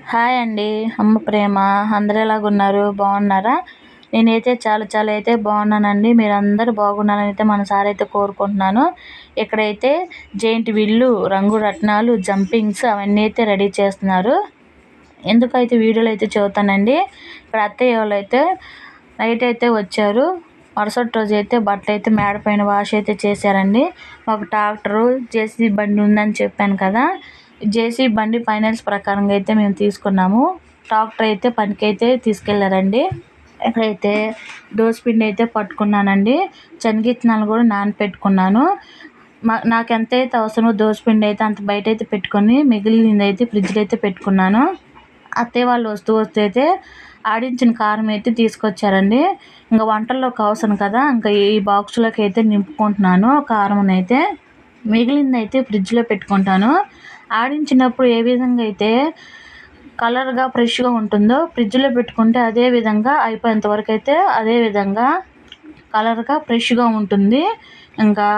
Hi అండి. అమ్మ ప్రేమ. అందరూ ఎలాగున్నారు? బాగున్నారా? నేనైతే చాలా చాలా అయితే బాగున్నానండి. మీరందరూ బాగున్నారని అయితే మనసారా అయితే కోరుకుంటున్నాను. ఇక్కడైతే జెయింట్ వీల్లు, రంగు రత్నాలు, జంపింగ్స్ అవన్నీ అయితే రెడీ చేస్తున్నారు. ఎందుకైతే వీడియోలో అయితే చెబుతానండి. ఇక్కడ అత్తయ్య వాళ్ళు అయితే నైట్ అయితే వచ్చారు. మరుసటి రోజు అయితే బట్టలు అయితే మేడ పైన వాష్ అయితే చేశారండి. ఒక ట్రాక్టరు, జేసీబీ బండి ఉందని చెప్పాను కదా. జేసీబీ బండి ఫైనాన్స్ ప్రకారంగా అయితే మేము తీసుకున్నాము. ట్రాక్టర్ అయితే పనికైతే తీసుకెళ్లారండి. ఇక్కడైతే దోసపిండి అయితే పట్టుకున్నానండి. శనగిత్తనాలు కూడా నానపెట్టుకున్నాను. నాకు ఎంతైతే అవసరమో దోసపిండి అయితే అంత బయట అయితే పెట్టుకొని మిగిలింది అయితే ఫ్రిడ్జ్లో అయితే పెట్టుకున్నాను. అత్తయ్య వాళ్ళు వస్తూ అయితే ఆడించిన కారం అయితే తీసుకొచ్చారండి. ఇంకా వంటల్లోకి అవసరం కదా, ఇంకా ఈ బాక్సులోకి అయితే నింపుకుంటున్నాను కారం అయితే. మిగిలింది అయితే ఫ్రిడ్జ్లో పెట్టుకుంటాను. ఆడించినప్పుడు ఏ విధంగా అయితే కలర్గా ఫ్రెష్గా ఉంటుందో ఫ్రిడ్జ్లో పెట్టుకుంటే అదే విధంగా అయిపోయేంత వరకు అయితే అదే విధంగా కలర్గా ఫ్రెష్గా ఉంటుంది. ఇంకా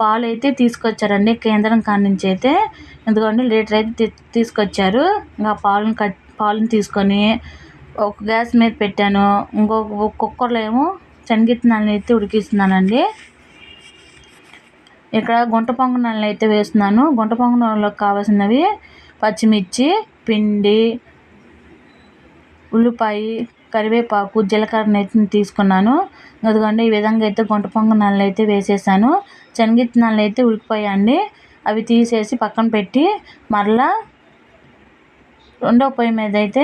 పాలు అయితే తీసుకొచ్చారండి కేంద్రం కాడి నుంచి అయితే. ఎందుకంటే లీటర్ అయితే తీసుకొచ్చారు. ఇంకా పాలను తీసుకొని ఒక గ్యాస్ మీద పెట్టాను. ఇంకొక కుక్కర్లో ఏమో శనగిత్తనాలను అయితే ఉడికిస్తున్నానండి. ఇక్కడ గుంట పొంగనాలను అయితే వేస్తున్నాను. గుంట పొంగనాలకు కావాల్సినవి పచ్చిమిర్చి, పిండి, ఉల్లిపాయ, కరివేపాకు, జీలకర్ర అయితే తీసుకున్నాను. ఎందుకంటే ఈ విధంగా అయితే గుంట పొంగనాలను అయితే వేసేసాను. శనగిత్తనాలు అయితే ఉడికిపోయాయండి. అవి తీసేసి పక్కన పెట్టి మరలా రెండో పొయ్యి మీద అయితే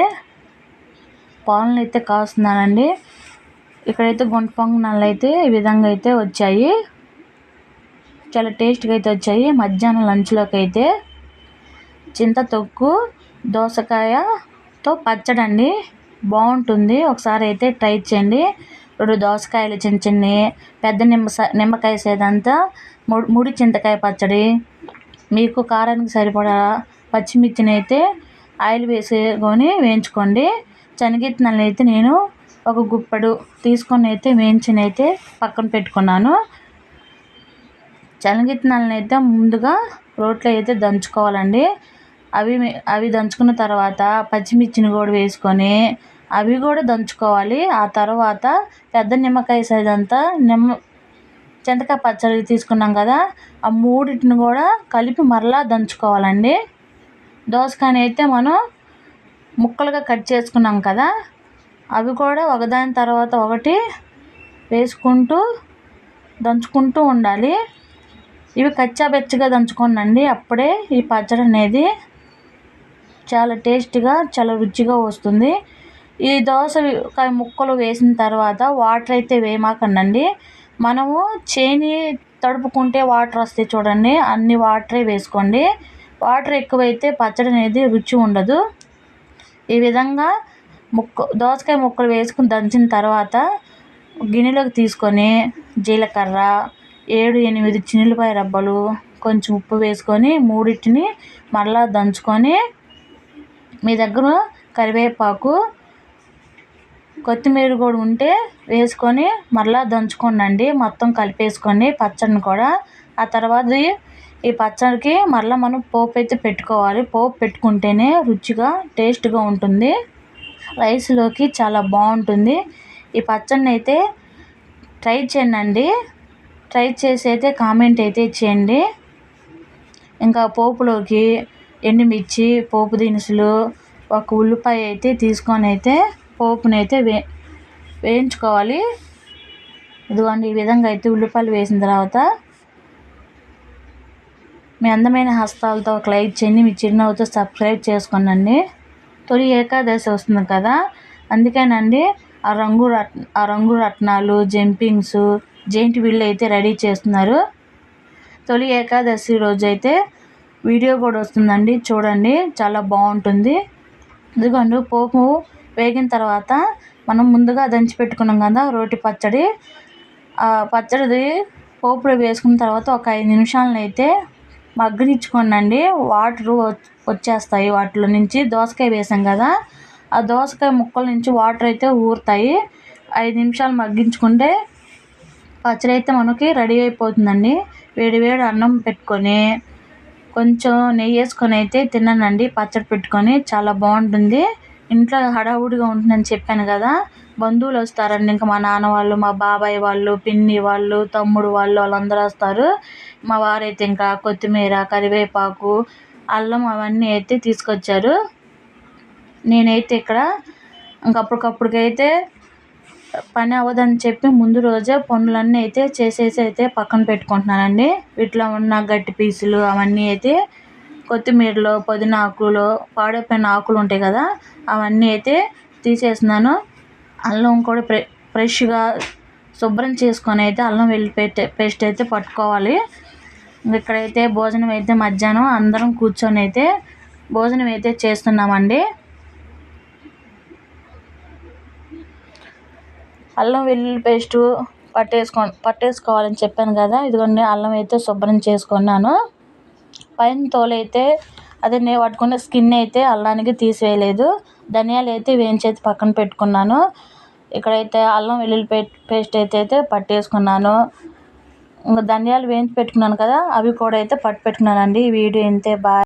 పాలను అయితే కాస్తున్నానండి. ఇక్కడైతే గుంట పొంగనాలు అయితే ఈ విధంగా అయితే వచ్చాయి. చాలా టేస్ట్గా అయితే వచ్చాయి. మధ్యాహ్నం లంచ్లోకి అయితే చింతతొక్కు, దోసకాయతో పచ్చడి అండి. బాగుంటుంది. ఒకసారి అయితే ట్రై చేయండి. 2 దోసకాయలు చిన్న చిన్నవి, పెద్ద నిమ్మకాయ సేదంతా, 3 చింతకాయ పచ్చడి, మీకు కారానికి సరిపడా పచ్చిమిర్చిని అయితే ఆయిల్ వేసుకొని వేయించుకోండి. శనగిత్తనాలను అయితే నేను ఒక గుప్పెడు తీసుకొని అయితే వేయించిన అయితే పక్కన పెట్టుకున్నాను. శనగిత్తనాలను అయితే ముందుగా రోట్లో అయితే దంచుకోవాలండి. అవి దంచుకున్న తర్వాత పచ్చిమిర్చిని కూడా వేసుకొని అవి కూడా దంచుకోవాలి. ఆ తర్వాత పెద్ద నిమ్మకాయ సైజ్ అంతా చింతకాయ పచ్చడి తీసుకున్నాం కదా, ఆ మూడింటిని కూడా కలిపి మరలా దంచుకోవాలండి. దోసకాయని అయితే మనం ముక్కలుగా కట్ చేసుకున్నాం కదా, అవి కూడా ఒకదాని తర్వాత ఒకటి వేసుకుంటూ దంచుకుంటూ ఉండాలి. ఇవి కచ్చాబెచ్చగా దంచుకోండి. అప్పుడే ఈ పచ్చడి అనేది చాలా టేస్టీగా, చాలా రుచిగా వస్తుంది. ఈ దోసకాయ ముక్కలు వేసిన తర్వాత వాటర్ అయితే వేయమాకండి. మనము చేని తడుపుకుంటే వాటర్ వస్తాయి చూడండి, అన్ని వాటరే వేసుకోండి. వాటర్ ఎక్కువైతే పచ్చడి అనేది రుచి ఉండదు. ఈ విధంగా దోసకాయ ముక్కలు వేసుకుని దంచిన తర్వాత గిన్నెలోకి తీసుకొని జీలకర్ర, 7-8 చిన్నులపాయ రబ్బలు, కొంచెం ఉప్పు వేసుకొని మూడింటిని మరలా దంచుకొని మీ దగ్గర కరివేపాకు, కొత్తిమీర కూడా ఉంటే వేసుకొని మరలా దంచుకోండి. మొత్తం కలిపేసుకొని పచ్చడిని కూడా. ఆ తర్వాత ఈ పచ్చడికి మరలా మనం పోపు అయితే పెట్టుకోవాలి. పోపు పెట్టుకుంటేనే రుచిగా టేస్ట్గా ఉంటుంది. రైస్లోకి చాలా బాగుంటుంది. ఈ పచ్చడిని అయితే ట్రై చేయండి. ట్రై చేసి అయితే కామెంట్ అయితే చేయండి. ఇంకా పోపులోకి ఎండుమిర్చి, పోపు దినుసులు, ఒక ఉల్లిపాయ అయితే తీసుకొని అయితే పోపుని అయితే వేయించుకోవాలి. ఇదిగోండి ఈ విధంగా అయితే ఉల్లిపాయలు వేసిన తర్వాత మీ అందమైన హస్తాలతో ఒక లైక్ చేయండి. మీ చిరునవ్వుతో సబ్స్క్రైబ్ చేసుకోండి. తొలి ఏకాదశి వస్తుంది కదా, అందుకేనండి ఆ రంగు రత్నాలు, జంపింగ్స్, జెయింట్ వీల్ అయితే రెడీ చేస్తున్నారు. తొలి ఏకాదశి రోజు అయితే వీడియో కూడా వస్తుందండి, చూడండి. చాలా బాగుంటుంది. ఇదిగోండి పోపు వేగిన తర్వాత మనం ముందుగా దంచి పెట్టుకున్నాం కదా రోటి పచ్చడి, ఆ పచ్చడి పోపులో వేసుకున్న తర్వాత ఒక 5 నిమిషాలను అయితే మగ్గనిచ్చుకోండి. వాటరు వచ్చేస్తాయి వాటిలో నుంచి. దోసకాయ వేసాం కదా, ఆ దోసకాయ ముక్కల నుంచి వాటర్ అయితే ఊరుతాయి. 5 నిమిషాలు మగ్గించుకుంటే పచ్చడి అయితే మనకి రెడీ అయిపోతుందండి. వేడి వేడి అన్నం పెట్టుకొని కొంచెం నెయ్యి వేసుకొని అయితే తిన్నానండి, పచ్చడి పెట్టుకొని. చాలా బాగుంటుంది. ఇంట్లో హడావుడిగా ఉంటుందని చెప్పాను కదా, బంధువులు వస్తారండి. ఇంకా మా నాన్న వాళ్ళు, మా బాబాయ్ వాళ్ళు, పిన్ని వాళ్ళు, తమ్ముడు వాళ్ళు, వాళ్ళందరూ వస్తారు. మా వారైతే ఇంకా కొత్తిమీర, కరివేపాకు, అల్లం అవన్నీ అయితే తీసుకొచ్చారు. నేనైతే ఇక్కడ ఇంకప్పటికప్పుడికైతే పని అవ్వదని చెప్పి ముందు రోజే పనులన్నీ అయితే చేసేసి అయితే పక్కన పెట్టుకుంటున్నానండి. వీటిలో ఉన్న గట్టి పీసులు అవన్నీ అయితే కొత్తిమీరలో, పుదీనా ఆకులు, పాడైపోయిన ఆకులు ఉంటాయి కదా, అవన్నీ అయితే తీసేస్తున్నాను. అల్లం కూడా ఫ్రెష్గా శుభ్రం చేసుకొని అయితే అల్లం వెల్లుల్లి పేస్ట్ అయితే పట్టుకోవాలి. ఇక్కడైతే భోజనం అయితే మధ్యాహ్నం అందరం కూర్చొని అయితే భోజనం అయితే చేస్తున్నామండి. అల్లం వెల్లుల్లి పేస్టు పట్టేసుకోవాలని చెప్పాను కదా, ఇదిగోండి అల్లం అయితే శుభ్రం చేసుకున్నాను. పైన తోలైతే అదే నేను పట్టుకున్న స్కిన్ అయితే అల్లానికి తీసివేయలేదు. ధనియాలు అయితే వేయించి పక్కన పెట్టుకున్నాను. ఇక్కడైతే అల్లం వెల్లుల్లి పేస్ట్ అయితే పట్టేసుకున్నాను. ఇంకా ధనియాలు వేయించి పెట్టుకున్నాను కదా, అవి కూడా అయితే పట్టు పెట్టుకున్నానండి. ఈ వీడియో ఇంతే. బాయ్.